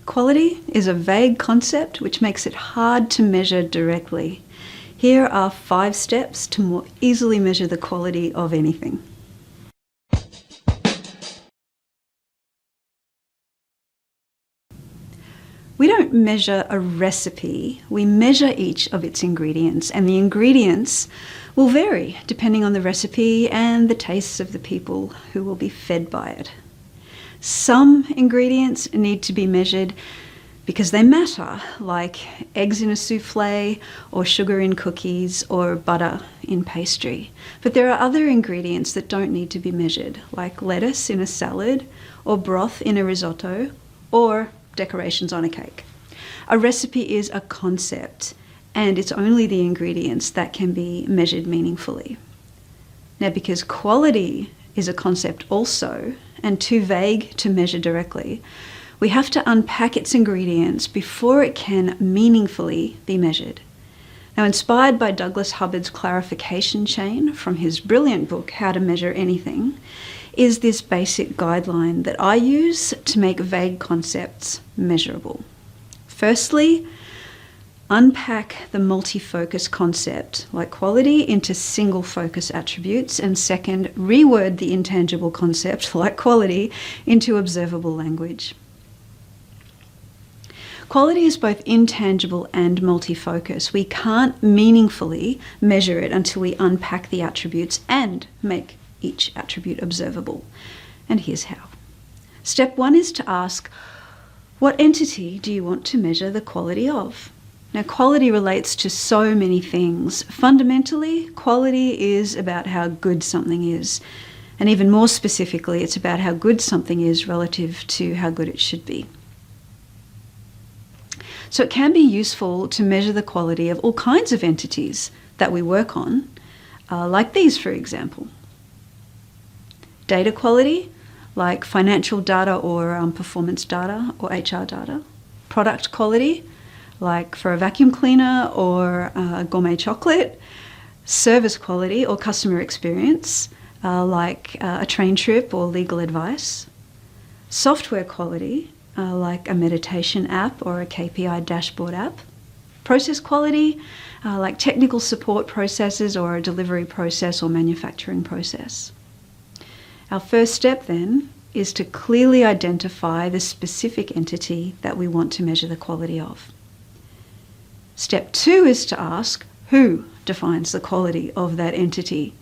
Quality is a vague concept which makes it hard to measure directly. Here are 5 steps to more easily measure the quality of anything. We don't measure a recipe, we measure each of its ingredients, and the ingredients will vary depending on the recipe and the tastes of the people who will be fed by it. Some ingredients need to be measured because they matter, like eggs in a souffle, or sugar in cookies, or butter in pastry. But there are other ingredients that don't need to be measured, like lettuce in a salad, or broth in a risotto, or decorations on a cake. A recipe is a concept, and it's only the ingredients that can be measured meaningfully. Now, because quality is a concept also, and too vague to measure directly, we have to unpack its ingredients before it can meaningfully be measured. Now, inspired by Douglas Hubbard's clarification chain from his brilliant book, How to Measure Anything, is this basic guideline that I use to make vague concepts measurable. Firstly, unpack the multi-focus concept, like quality, into single focus attributes, and second, reword the intangible concept, like quality, into observable language. Quality is both intangible and multi-focus. We can't meaningfully measure it until we unpack the attributes and make each attribute observable. And here's how. Step 1 is to ask, what entity do you want to measure the quality of? Now, quality relates to so many things. Fundamentally, quality is about how good something is. And even more specifically, it's about how good something is relative to how good it should be. So it can be useful to measure the quality of all kinds of entities that we work on, like these, for example. Data quality, like financial data or performance data or HR data. Product quality, like for a vacuum cleaner or gourmet chocolate. Service quality or customer experience, like a train trip or legal advice. Software quality, like a meditation app or a KPI dashboard app. Process quality, like technical support processes or a delivery process or manufacturing process. Our first step then is to clearly identify the specific entity that we want to measure the quality of. Step 2 is to ask, who defines the quality of that entity?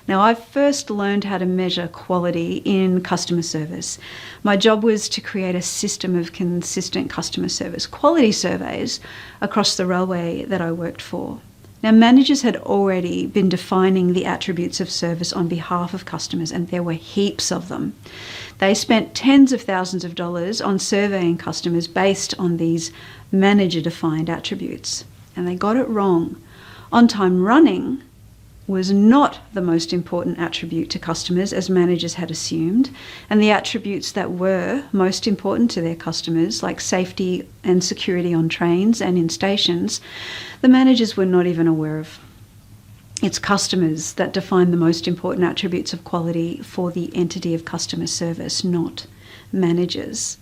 Now, I first learned how to measure quality in customer service. My job was to create a system of consistent customer service quality surveys across the railway that I worked for. Now, managers had already been defining the attributes of service on behalf of customers, and there were heaps of them. They spent tens of thousands of dollars on surveying customers based on these manager-defined attributes, and they got it wrong. On-time running was not the most important attribute to customers, as managers had assumed, and the attributes that were most important to their customers, like safety and security on trains and in stations, the managers were not even aware of. It's customers that define the most important attributes of quality for the entity of customer service, not managers.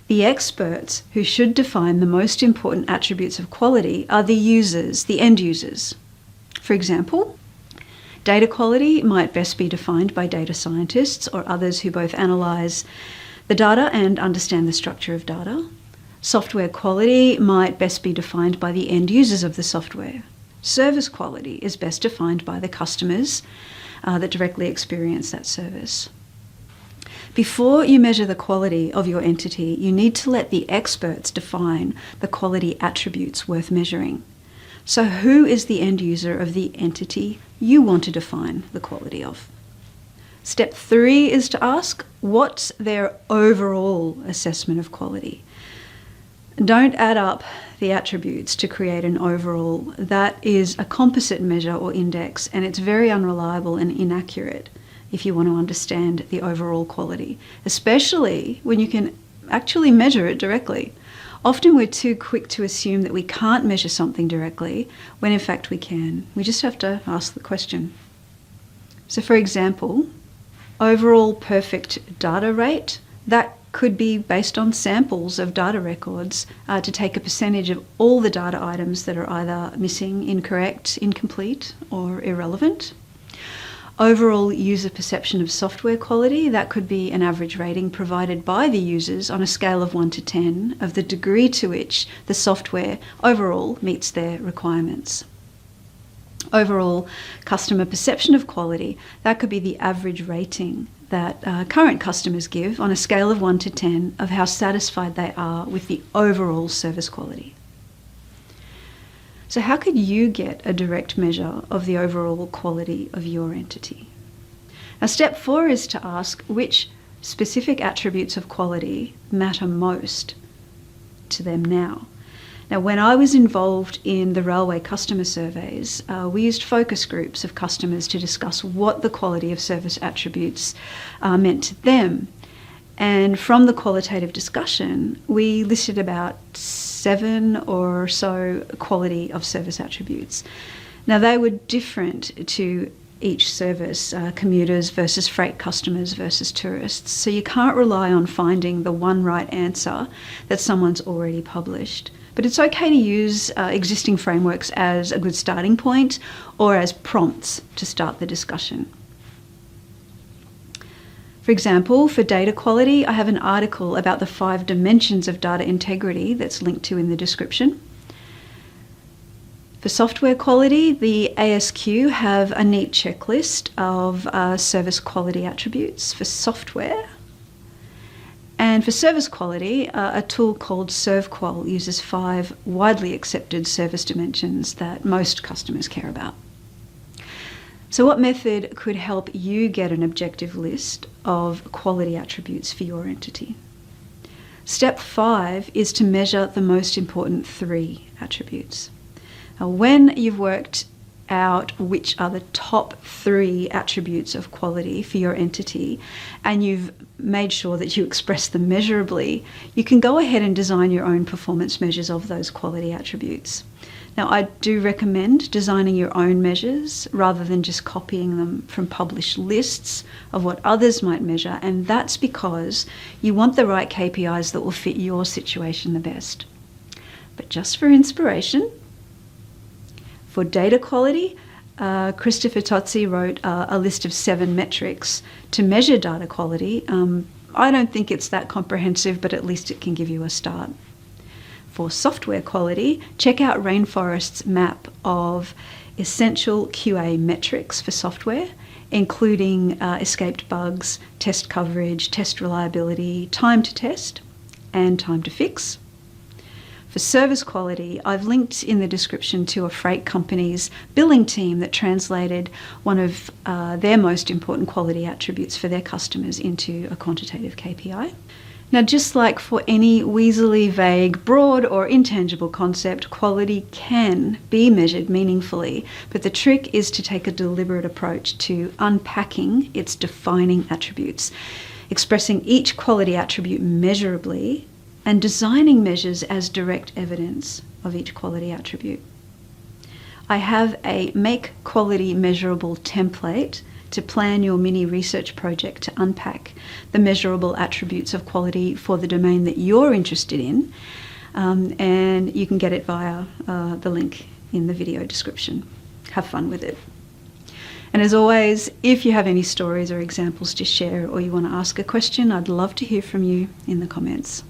The experts who should define the most important attributes of quality are the users, the end users. For example, data quality might best be defined by data scientists or others who both analyse the data and understand the structure of data. Software quality might best be defined by the end users of the software. Service quality is best defined by the customers that directly experience that service. Before you measure the quality of your entity, you need to let the experts define the quality attributes worth measuring. So who is the end user of the entity you want to define the quality of? Step 3 is to ask, what's their overall assessment of quality? Don't add up the attributes to create an overall. That is a composite measure or index, and it's very unreliable and inaccurate if you want to understand the overall quality, especially when you can actually measure it directly. Often we're too quick to assume that we can't measure something directly, when in fact we can. We just have to ask the question. So for example, overall perfect data rate, that could be based on samples of data records to take a percentage of all the data items that are either missing, incorrect, incomplete, or irrelevant. Overall user perception of software quality, that could be an average rating provided by the users on a scale of 1 to 10 of the degree to which the software overall meets their requirements. Overall customer perception of quality, that could be the average rating that current customers give on a scale of 1 to 10 of how satisfied they are with the overall service quality. So how could you get a direct measure of the overall quality of your entity? Now, step 4 is to ask which specific attributes of quality matter most to them now. Now, when I was involved in the railway customer surveys, we used focus groups of customers to discuss what the quality of service attributes meant to them. And from the qualitative discussion, we listed about 7 or so quality of service attributes. Now, they were different to each service, commuters versus freight customers versus tourists. So you can't rely on finding the one right answer that someone's already published. But it's okay to use existing frameworks as a good starting point or as prompts to start the discussion. For example, for data quality, I have an article about the 5 dimensions of data integrity that's linked to in the description. For software quality, the ASQ have a neat checklist of service quality attributes for software. And for service quality, a tool called SERVQUAL uses 5 widely accepted service dimensions that most customers care about. So what method could help you get an objective list of quality attributes for your entity? Step 5 is to measure the most important 3 attributes. Now, when you've worked out which are the top 3 attributes of quality for your entity and you've made sure that you express them measurably, you can go ahead and design your own performance measures of those quality attributes. Now, I do recommend designing your own measures rather than just copying them from published lists of what others might measure, and that's because you want the right KPIs that will fit your situation the best. But just for inspiration, for data quality, Christopher Tozzi wrote a list of 7 metrics to measure data quality. I don't think it's that comprehensive, but at least it can give you a start. For software quality, check out Rainforest's map of essential QA metrics for software, including escaped bugs, test coverage, test reliability, time to test, and time to fix. For service quality, I've linked in the description to a freight company's billing team that translated one of their most important quality attributes for their customers into a quantitative KPI. Now, just like for any weaselly, vague, broad or intangible concept, quality can be measured meaningfully, but the trick is to take a deliberate approach to unpacking its defining attributes, expressing each quality attribute measurably, and designing measures as direct evidence of each quality attribute. I have a Make Quality Measurable template to plan your mini research project to unpack the measurable attributes of quality for the domain that you're interested in, and you can get it via the link in the video description. Have fun with it. And as always, if you have any stories or examples to share or you want to ask a question, I'd love to hear from you in the comments.